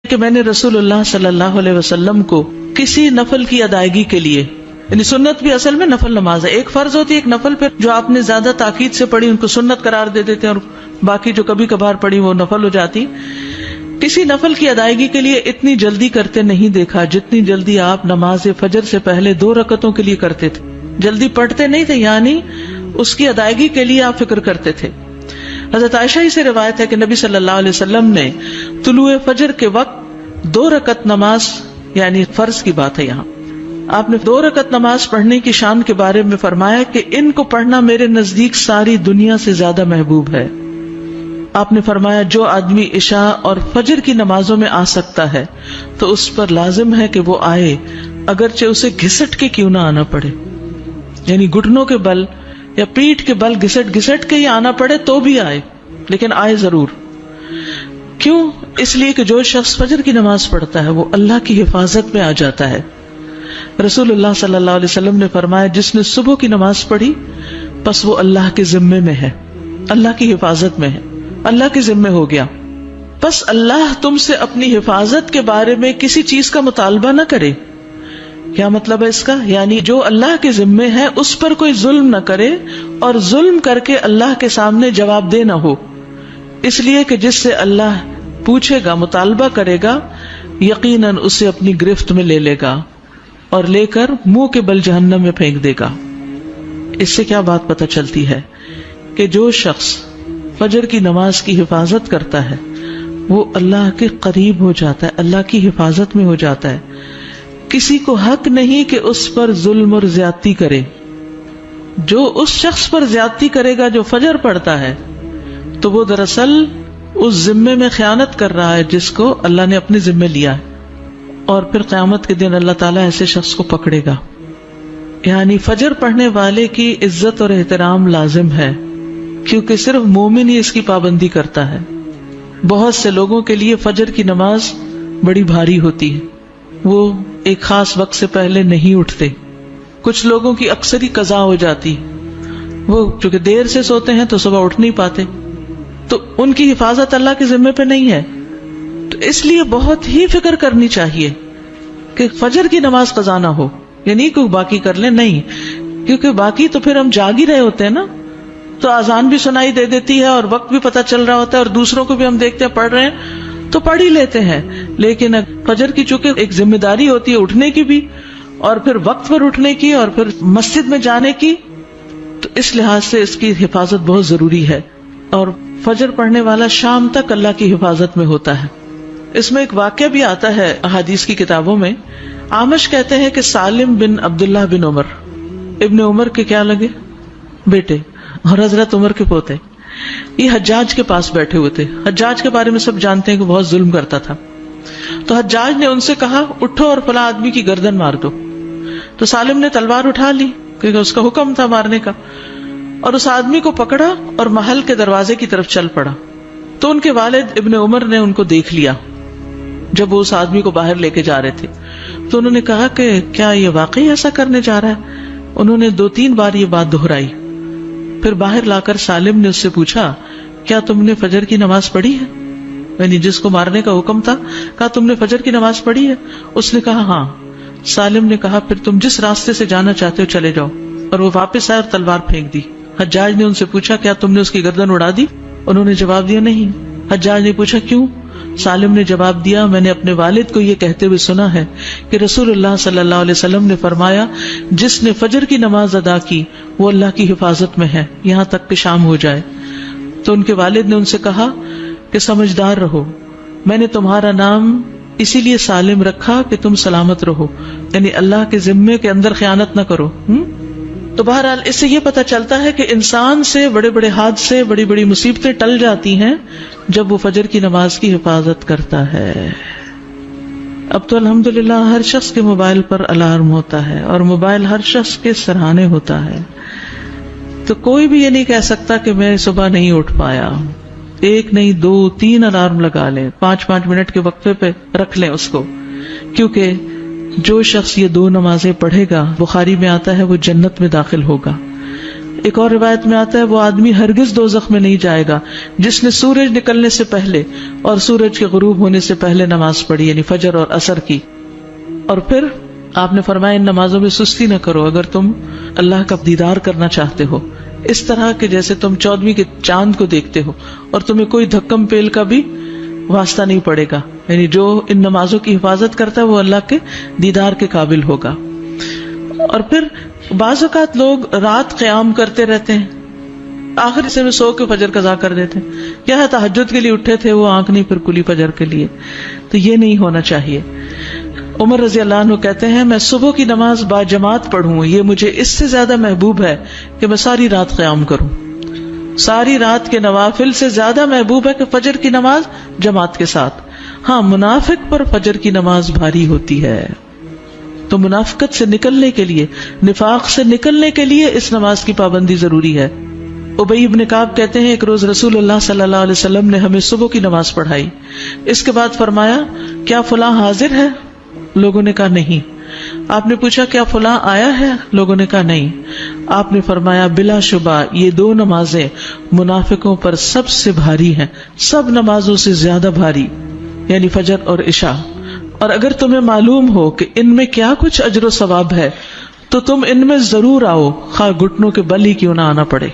کہ میں نے رسول اللہ صلی اللہ علیہ وسلم کو کسی نفل کی ادائیگی کے لیے، یعنی سنت بھی اصل میں نفل نماز ہے، ایک فرض ہوتی ہے، ایک نفل پہ جو آپ نے زیادہ تاکید سے پڑھی ان کو سنت قرار دے دیتے ہیں، اور باقی جو کبھی کبھار پڑھی وہ نفل ہو جاتی. کسی نفل کی ادائیگی کے لیے اتنی جلدی کرتے نہیں دیکھا جتنی جلدی آپ نماز فجر سے پہلے 2 رکعتوں کے لیے کرتے تھے. جلدی پڑھتے نہیں تھے، یعنی اس کی ادائیگی کے لیے آپ فکر کرتے تھے. حضرت عائشہ ہی سے روایت ہے کہ نبی صلی اللہ علیہ وسلم نے طلوع فجر کے وقت 2 رکعت نماز، یعنی فرض کی بات ہے یہاں، آپ نے 2 رکعت نماز پڑھنے کی شان کے بارے میں فرمایا کہ ان کو پڑھنا میرے نزدیک ساری دنیا سے زیادہ محبوب ہے. آپ نے فرمایا جو آدمی عشاء اور فجر کی نمازوں میں آ سکتا ہے تو اس پر لازم ہے کہ وہ آئے، اگرچہ اسے گھسٹ کے کیوں نہ آنا پڑے، یعنی گھٹنوں کے بل یا پیٹھ کے بل گھسٹ گھسٹ کے ہی آنا پڑے تو بھی آئے، لیکن آئے ضرور. کیوں؟ اس لیے کہ جو شخص فجر کی نماز پڑھتا ہے وہ اللہ کی حفاظت میں آ جاتا ہے. رسول اللہ صلی اللہ علیہ وسلم نے فرمایا جس نے صبح کی نماز پڑھی بس وہ اللہ کے ذمے میں ہے، اللہ کی حفاظت میں ہے، اللہ کے ذمے ہو گیا. بس اللہ تم سے اپنی حفاظت کے بارے میں کسی چیز کا مطالبہ نہ کرے. کیا مطلب ہے اس کا؟ یعنی جو اللہ کے ذمے ہے اس پر کوئی ظلم نہ کرے اور ظلم کر کے اللہ کے سامنے جواب دے نہ ہو، اس لیے کہ جس سے اللہ پوچھے گا، مطالبہ کرے گا، یقیناً اسے اپنی گرفت میں لے لے گا اور لے کر منہ کے بل جہنم میں پھینک دے گا. اس سے کیا بات پتہ چلتی ہے کہ جو شخص فجر کی نماز کی حفاظت کرتا ہے وہ اللہ کے قریب ہو جاتا ہے، اللہ کی حفاظت میں ہو جاتا ہے. کسی کو حق نہیں کہ اس پر ظلم اور زیادتی کرے. جو اس شخص پر زیادتی کرے گا جو فجر پڑھتا ہے تو وہ دراصل اس ذمے میں خیانت کر رہا ہے جس کو اللہ نے اپنے ذمے لیا ہے، اور پھر قیامت کے دن اللہ تعالیٰ ایسے شخص کو پکڑے گا. یعنی فجر پڑھنے والے کی عزت اور احترام لازم ہے، کیونکہ صرف مومن ہی اس کی پابندی کرتا ہے. بہت سے لوگوں کے لیے فجر کی نماز بڑی بھاری ہوتی ہے، وہ ایک خاص وقت سے پہلے نہیں اٹھتے. کچھ لوگوں کی اکثر ہی قضا ہو جاتی، وہ چونکہ دیر سے سوتے ہیں تو صبح اٹھ نہیں پاتے، تو ان کی حفاظت اللہ کے ذمے پہ نہیں ہے. تو اس لیے بہت ہی فکر کرنی چاہیے کہ فجر کی نماز قضا نہ ہو، یعنی کوئی باقی کر لیں، نہیں، کیونکہ باقی تو پھر ہم جاگ ہی رہے ہوتے ہیں نا، تو اذان بھی سنائی دے دیتی ہے اور وقت بھی پتہ چل رہا ہوتا ہے اور دوسروں کو بھی ہم دیکھتے ہیں پڑھ رہے ہیں تو پڑھ ہی لیتے ہیں. لیکن فجر کی چونکہ ایک ذمہ داری ہوتی ہے اٹھنے کی بھی، اور پھر وقت پر اٹھنے کی، اور پھر مسجد میں جانے کی، تو اس لحاظ سے اس کی حفاظت بہت ضروری ہے. اور فجر پڑھنے والا شام تک اللہ کی حفاظت میں ہوتا ہے. اس میں ایک واقعہ بھی آتا ہے احادیث کی کتابوں میں. عامش کہتے ہیں کہ سالم بن عبداللہ بن عمر، ابن عمر کے کیا لگے؟ بیٹے، اور حضرت عمر کے پوتے، یہ حجاج کے پاس بیٹھے ہوئے تھے. حجاج کے بارے میں سب جانتے ہیں کہ بہت ظلم کرتا تھا. تو حجاج نے ان سے کہا اٹھو اور فلاں آدمی کی گردن مار دو. تو سالم نے تلوار اٹھا لی کیونکہ اس کا حکم تھا مارنے کا، اور اس آدمی کو پکڑا اور محل کے دروازے کی طرف چل پڑا. تو ان کے والد ابن عمر نے ان کو دیکھ لیا جب وہ اس آدمی کو باہر لے کے جا رہے تھے. تو انہوں نے کہا کہ کیا یہ واقعی ایسا کرنے جا رہا ہے؟ انہوں نے 2-3 بار یہ بات دہرائی. پھر باہر لا کر سالم نے اس سے پوچھا کیا تم نے فجر کی نماز پڑھی ہے؟ یعنی جس کو مارنے کا حکم تھا، کہا تم نے فجر کی نماز پڑھی ہے؟ اس نے کہا ہاں. سالم نے کہا پھر تم جس راستے سے جانا چاہتے ہو چلے جاؤ، اور وہ واپس آئے اور تلوار پھینک دی. حجاج نے ان سے پوچھا کیا تم نے اس کی گردن اڑا دی؟ انہوں نے جواب دیا نہیں. حجاج نے پوچھا کیوں؟ سالم نے جواب دیا میں نے اپنے والد کو یہ کہتے ہوئے سنا ہے کہ رسول اللہ صلی اللہ علیہ وسلم نے فرمایا جس نے فجر کی نماز ادا کی وہ اللہ کی حفاظت میں ہے یہاں تک کہ شام ہو جائے. تو ان کے والد نے ان سے کہا کہ سمجھدار رہو، میں نے تمہارا نام اسی لیے سالم رکھا کہ تم سلامت رہو، یعنی اللہ کے ذمے کے اندر خیانت نہ کرو. تو بہرحال اس سے یہ پتہ چلتا ہے کہ انسان سے بڑے بڑے حادثے، بڑی بڑی مصیبتیں ٹل جاتی ہیں جب وہ فجر کی نماز کی حفاظت کرتا ہے. اب تو الحمدللہ ہر شخص کے موبائل پر الارم ہوتا ہے اور موبائل ہر شخص کے سرہانے ہوتا ہے، تو کوئی بھی یہ نہیں کہہ سکتا کہ میں صبح نہیں اٹھ پایا. 1 نہیں 2 3 الارم لگا لیں، 5 منٹ کے وقفے پہ رکھ لیں اس کو، کیونکہ جو شخص یہ 2 نمازیں پڑھے گا، بخاری میں آتا ہے، وہ جنت میں داخل ہوگا. ایک اور روایت میں آتا ہے وہ آدمی ہرگز دوزخ میں نہیں جائے گا جس نے سورج نکلنے سے پہلے اور سورج کے غروب ہونے سے پہلے نماز پڑھی، یعنی فجر اور عصر کی. اور پھر آپ نے فرمایا ان نمازوں میں سستی نہ کرو اگر تم اللہ کا دیدار کرنا چاہتے ہو، اس طرح کہ جیسے تم 14ویں کے چاند کو دیکھتے ہو اور تمہیں کوئی دھکم پیل کا بھی واسطہ نہیں پڑے گا. یعنی جو ان نمازوں کی حفاظت کرتا ہے وہ اللہ کے دیدار کے قابل ہوگا. اور پھر بعض اوقات لوگ رات قیام کرتے رہتے ہیں، آخر حصے میں سو کے فجر قضا کر دیتے ہیں. کیا ہے تہجد کے لیے اٹھے تھے وہ آنکھ نہیں پھر کھلی فجر کے لیے، تو یہ نہیں ہونا چاہیے. عمر رضی اللہ عنہ کہتے ہیں میں صبح کی نماز با جماعت پڑھوں یہ مجھے اس سے زیادہ محبوب ہے کہ میں ساری رات قیام کروں. ساری رات کے نوافل سے زیادہ محبوب ہے کہ فجر کی نماز جماعت کے ساتھ. ہاں منافق پر فجر کی نماز بھاری ہوتی ہے، تو منافقت سے نکلنے کے لیے، نفاق سے نکلنے کے لیے اس نماز کی پابندی ضروری ہے. ابی بن کعب کہتے ہیں ایک روز رسول اللہ صلی اللہ علیہ وسلم نے ہمیں صبح کی نماز پڑھائی. اس کے بعد فرمایا کیا فلاں حاضر ہے؟ لوگوں نے کہا نہیں. آپ نے پوچھا کیا فلاں آیا ہے؟ لوگوں نے کہا نہیں. آپ نے فرمایا بلا شبہ یہ دو نمازیں منافقوں پر سب سے بھاری ہیں، سب نمازوں سے زیادہ بھاری، یعنی فجر اور عشاء. اور اگر تمہیں معلوم ہو کہ ان میں کیا کچھ اجر و ثواب ہے تو تم ان میں ضرور آؤ، خواہ گھٹنوں کے بل ہی کیوں نہ آنا پڑے.